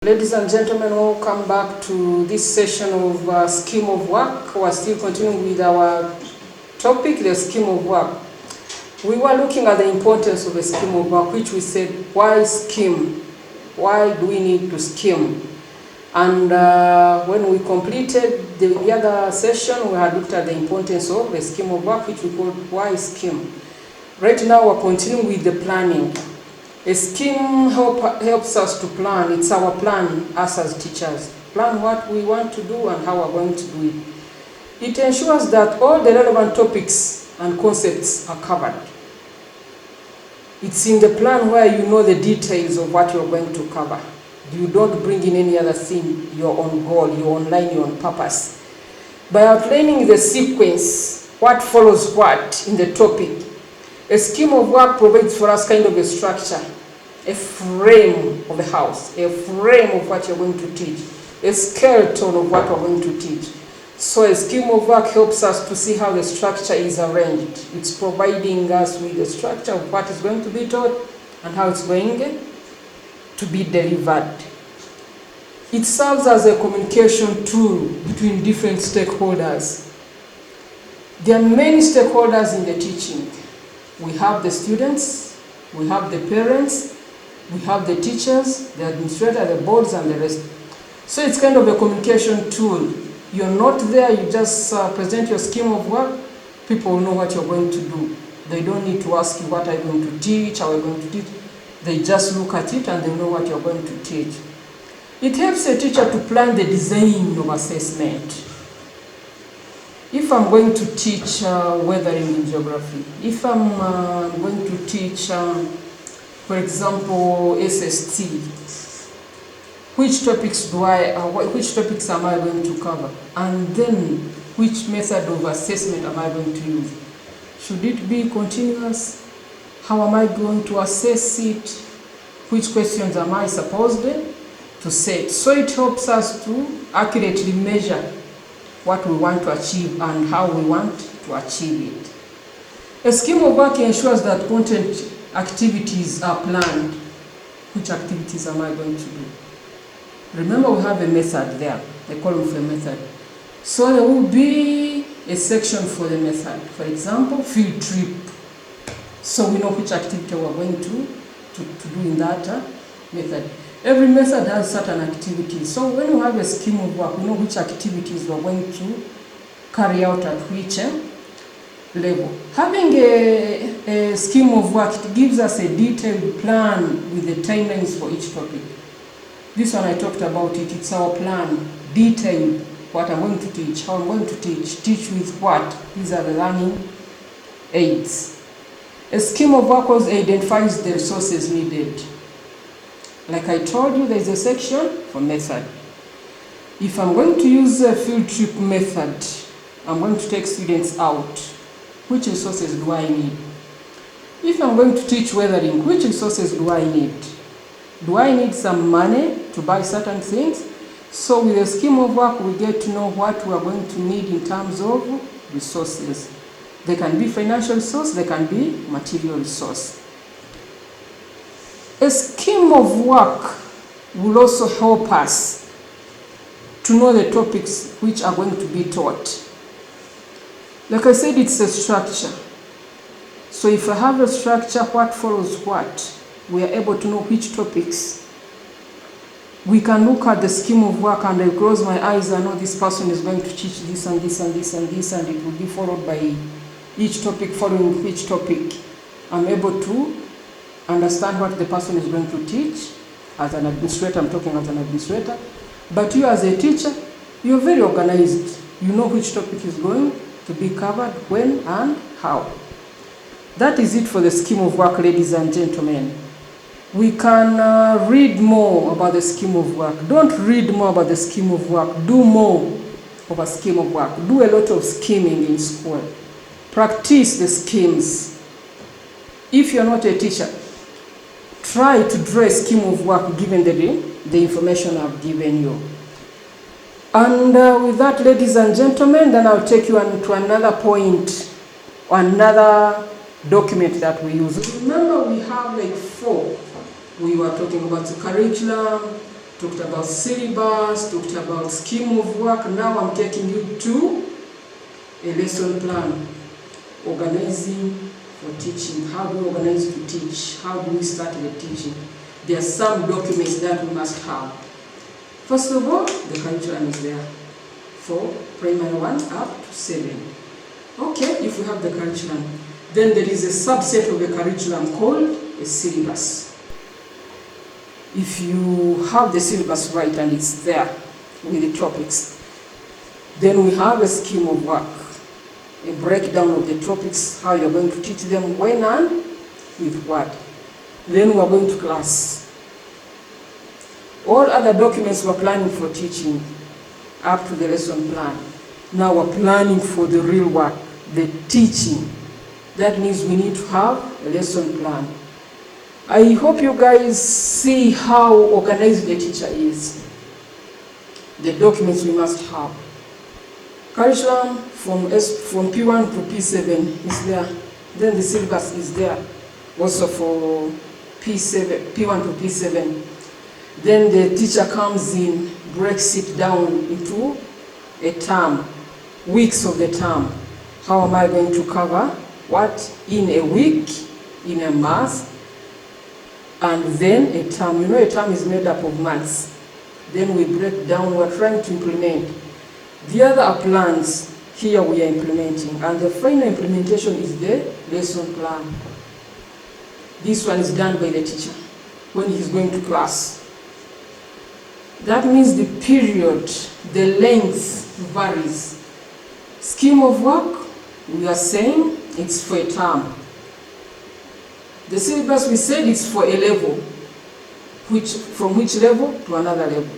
Ladies and gentlemen, welcome back to this session of scheme of work. We're still continuing with our topic, the scheme of work. We were looking at the importance of a scheme of work, which we said, why scheme? Why do we need to scheme? And when we completed the other session, we had looked at the importance of a scheme of work, which we called why scheme. Right now, we're continuing with the planning. A scheme helps us to plan. It's our plan, us as teachers. Plan what we want to do and how we're going to do it. It ensures that all the relevant topics and concepts are covered. It's in the plan where you know the details of what you're going to cover. You don't bring in any other thing, your own goal, your own line, your own purpose. By outlining the sequence, what follows what in the topic, a scheme of work provides for us kind of a structure, a frame of the house, a frame of what you're going to teach, a skeleton of what we're going to teach. So a scheme of work helps us to see how the structure is arranged. It's providing us with the structure of what is going to be taught and how it's going to be delivered. It serves as a communication tool between different stakeholders. There are many stakeholders in the teaching. We have the students, we have the parents, we have the teachers, the administrator, the boards, and the rest. So it's kind of a communication tool. You're not there, you just present your scheme of work, people know what you're going to do. They don't need to ask you what are you going to teach, how are you going to teach. They just look at it and they know what you're going to teach. It helps a teacher to plan the design of assessment. If I'm going to teach weathering in geography, if I'm going to teach, for example, SST, which topics am I going to cover? And then which method of assessment am I going to use? Should it be continuous? How am I going to assess it? Which questions am I supposed to set? So it helps us to accurately measure what we want to achieve and how we want to achieve it. A scheme of work ensures that content activities are planned. Which activities am I going to do? Remember, we have a method there, a column for a method. So there will be a section for the method. For example, field trip. So we know which activity we're going to do in that method. Every method has certain activities. So when we have a scheme of work, we know which activities we're going to carry out at which level. Having a scheme of work, it gives us a detailed plan with the timelines for each topic. This one I talked about it. It's our plan, detailed, what I'm going to teach, how I'm going to teach with what. These are the learning aids. A scheme of work also identifies the resources needed. Like I told you, there's a section for method. If I'm going to use a field trip method, I'm going to take students out. Which resources do I need? If I'm going to teach weathering, which resources do I need? Do I need some money to buy certain things? So with a scheme of work, we get to know what we are going to need in terms of resources. They can be financial resource, they can be material resource. A scheme of work will also help us to know the topics which are going to be taught. Like I said, it's a structure. So if I have a structure, what follows what? We are able to know which topics. We can look at the scheme of work and I close my eyes and know this person is going to teach this and this and this and this, and it will be followed by each topic following which topic. I'm able to understand what the person is going to teach. As an administrator, I'm talking as an administrator. But you as a teacher, you're very organized. You know which topic is going to be covered, when and how. That is it for the scheme of work, ladies and gentlemen. We can read more about the scheme of work. Don't read more about the scheme of work. Do more of a scheme of work. Do a lot of scheming in school. Practice the schemes. If you're not a teacher, try to draw a scheme of work given the information I've given you. And with that, ladies and gentlemen, then I'll take you on to another point, another document that we use. Remember, we have like 4. We were talking about the curriculum, talked about syllabus, talked about scheme of work. Now I'm taking you to a lesson plan, organizing for teaching. How do we organize to teach? How do we start the teaching? There are some documents that we must have. First of all, the curriculum is there for primary 1 up to 7. Okay, if we have the curriculum, then there is a subset of the curriculum called a syllabus. If you have the syllabus right and it's there with the topics, then we have a scheme of work, a breakdown of the topics, how you're going to teach them, when and with what. Then we're going to class. All other documents we're planning for teaching up to the lesson plan. Now we're planning for the real work, the teaching. That means we need to have a lesson plan. I hope you guys see how organized the teacher is. The documents we must have. Curriculum from P1 to P7 is there. Then the syllabus is there. Also for P1 to P7. Then the teacher comes in, breaks it down into a term, weeks of the term. How am I going to cover what in a week, in a month, and then a term. You know, a term is made up of months. Then we break down, we're trying to implement. The other are plans, here we are implementing. And the final implementation is the lesson plan. This one is done by the teacher when he's going to class. That means the period, the length varies. Scheme of work, we are saying it's for a term. The syllabus, we said, it's for a level, from which level to another level.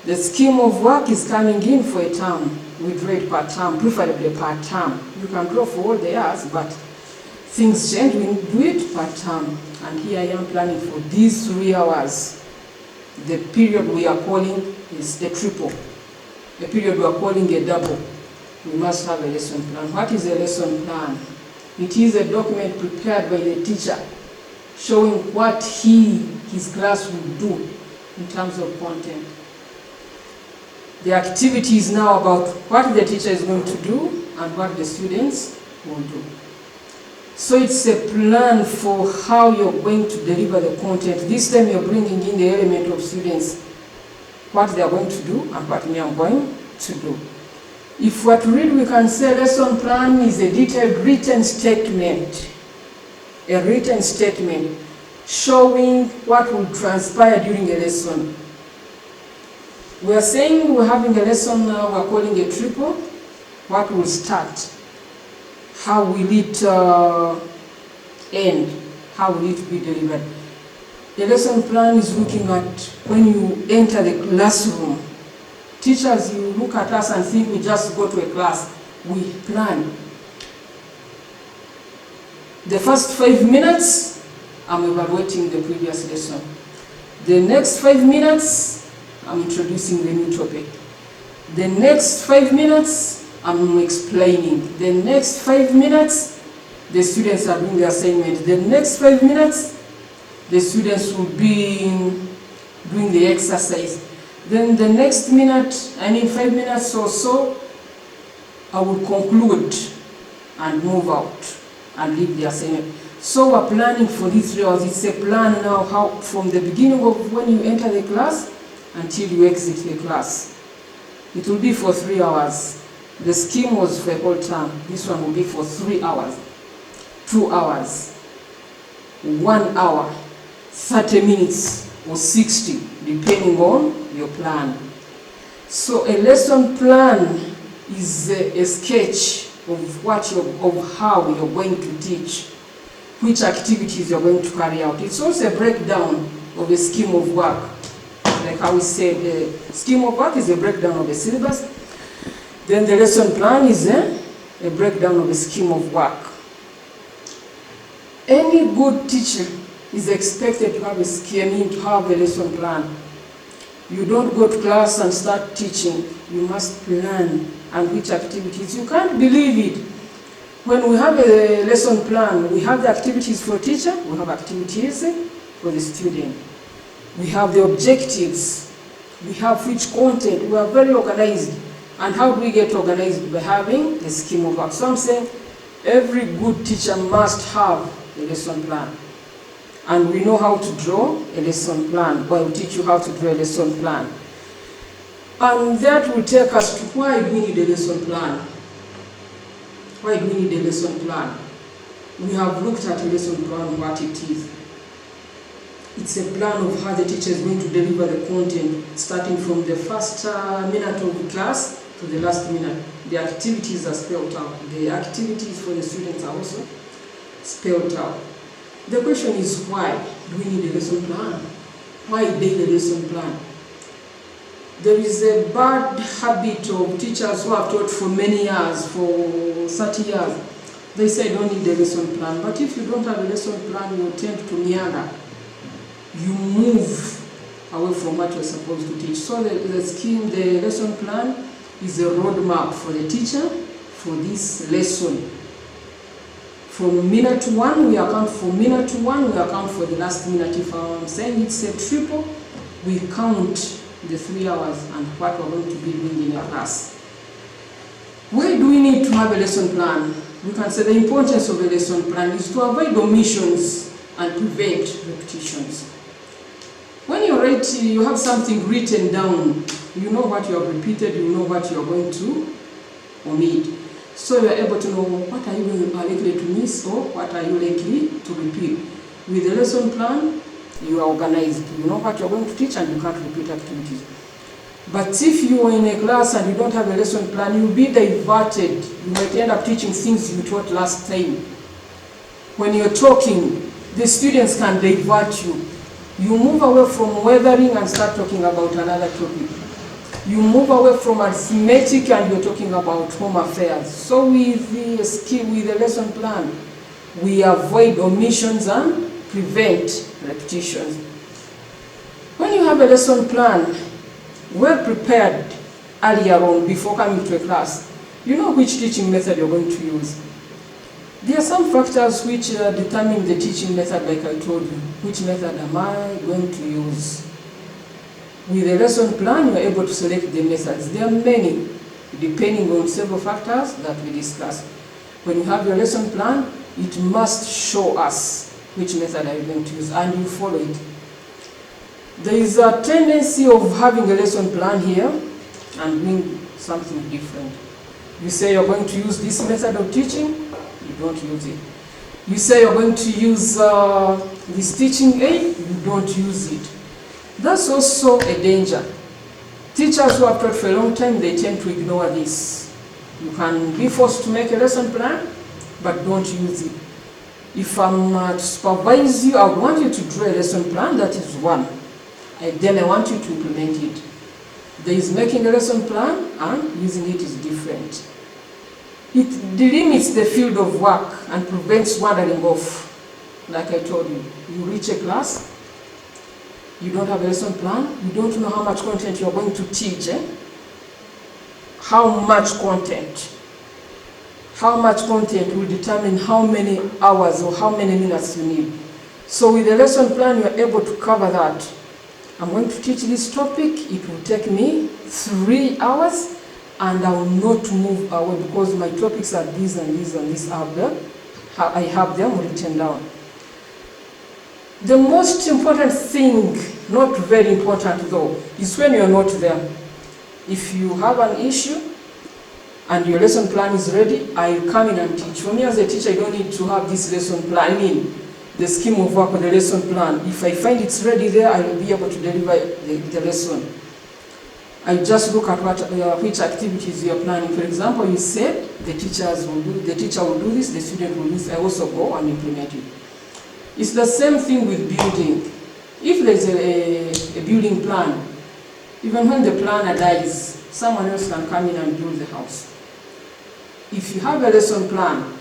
The scheme of work is coming in for a term. We draw it per term, preferably per term. You can draw for all the years, but things change, we do it per term. And here I am planning for these 3 hours. The period we are calling is a triple. The period we are calling a double. We must have a lesson plan. What is a lesson plan? It is a document prepared by the teacher showing what his class will do in terms of content. The activity is now about what the teacher is going to do and what the students will do. So it's a plan for how you're going to deliver the content. This time you're bringing in the element of students, what they are going to do and what me I'm going to do. If we're to read, we can say lesson plan is a detailed written statement. A written statement showing what will transpire during a lesson. We are saying we're having a lesson now, we're calling a triple. What will start? How will it end? How will it be delivered? The lesson plan is looking at when you enter the classroom. Teachers, you look at us and think we just go to a class. We plan. The first 5 minutes, I'm evaluating the previous lesson. The next 5 minutes, I'm introducing the new topic. The next 5 minutes, I'm explaining. The next 5 minutes, the students are doing the assignment. The next 5 minutes, the students will be doing the exercise. Then the next minute, 5 minutes or so, I will conclude and move out and leave the assignment. So we're planning for these 3 hours. It's a plan now how from the beginning of when you enter the class until you exit the class. It will be for 3 hours. The scheme was for a whole term. This one will be for 3 hours, 2 hours, 1 hour, 30 minutes or 60, depending on your plan. So a lesson plan is a sketch of how you're going to teach, which activities you're going to carry out. It's also a breakdown of a scheme of work. Like how we said, the scheme of work is a breakdown of the syllabus. Then the lesson plan is a breakdown of a scheme of work. Any good teacher is expected to have a scheme, to have a lesson plan. You don't go to class and start teaching. You must plan and which activities. You can't believe it. When we have a lesson plan, we have the activities for teacher, we have activities for the student. We have the objectives We have which content. We are very organized. And how do we get organized? By having a scheme of work. So I'm saying every good teacher must have a lesson plan. And we know how to draw a lesson plan. Well, we'll teach you how to draw a lesson plan. And that will take us to why do we need a lesson plan? Why do we need a lesson plan? We have looked at a lesson plan, what it is. It's a plan of how the teacher is going to deliver the content, starting from the first minute of the class to the last minute. The activities are spelled out. The activities for the students are also spelled out. The question is, why do we need a lesson plan? Why daily lesson plan? There is a bad habit of teachers who have taught for many years, for 30 years. They say don't need a lesson plan. But if you don't have a lesson plan, you tend to meander. You move away from what you're supposed to teach. So the scheme, the lesson plan is a roadmap for the teacher for this lesson. From minute 1, we account for minute 1, we account for the last minute. If I'm saying it's a triple, we count the 3 hours and what we're going to be doing in a class. Why do we need to have a lesson plan? We can say the importance of a lesson plan is to avoid omissions and prevent repetitions. When you write, you have something written down, you know what you have repeated, you know what you are going to omit. So you are able to know what are you likely to miss or what are you likely to repeat. With the lesson plan, you are organized. You know what you are going to teach and you can't repeat activities. But if you are in a class and you don't have a lesson plan, you'll be diverted. You might end up teaching things you taught last time. When you're talking, the students can divert you. You move away from weathering and start talking about another topic. You move away from arithmetic and you're talking about home affairs. So with the skill, with the lesson plan, we avoid omissions and prevent repetitions. When you have a lesson plan, well prepared earlier on before coming to a class, you know which teaching method you're going to use. There are some factors which determine the teaching method, like I told you. Which method am I going to use? With a lesson plan, you are able to select the methods. There are many, depending on several factors that we discuss. When you have your lesson plan, it must show us which method are you going to use, and you follow it. There is a tendency of having a lesson plan here and doing something different. You say you're going to use this method of teaching, you don't use it. You say you're going to use this teaching aid, you don't use it. That's also a danger. Teachers who have taught for a long time, they tend to ignore this. You can be forced to make a lesson plan, but don't use it. If I'm to supervise you, I would want you to draw a lesson plan, that is one. And then I want you to implement it. There is making a lesson plan and using it is different. It delimits the field of work and prevents wandering off. Like I told you, you reach a class, you don't have a lesson plan, you don't know how much content you're going to teach. How much content? How much content will determine how many hours or how many minutes you need. So with the lesson plan, you're able to cover that. I'm going to teach this topic, it will take me 3 hours, and I will not move away because my topics are these and these and these are there. I have them written down. The most important thing, not very important though, is when you're not there. If you have an issue and your lesson plan is ready, I'll come in and teach. For me as a teacher, I don't need to have this lesson plan. I mean, the scheme of work or the lesson plan. If I find it's ready there, I will be able to deliver the lesson. I just look at which activities you are planning. For example, you said the teacher will do this, the student will do this. I also go and implement it. It's the same thing with building. If there's a building plan, even when the planner dies, someone else can come in and build the house. If you have a lesson plan,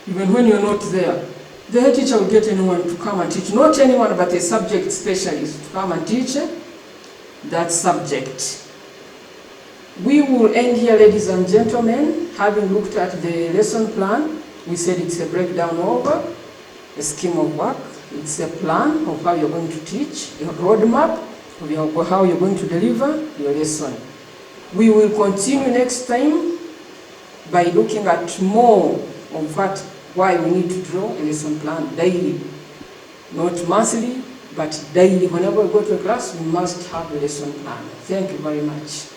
even when you're not there, the head teacher will get anyone to come and teach. Not anyone, but a subject specialist to come and teach that subject. We will end here, ladies and gentlemen, having looked at the lesson plan. We said it's a breakdown of a scheme of work. It's a plan of how you're going to teach, a roadmap, of how you're going to deliver your lesson. We will continue next time by looking at more of why we need to draw a lesson plan daily. Not monthly, but daily. Whenever we go to a class, we must have a lesson plan. Thank you very much.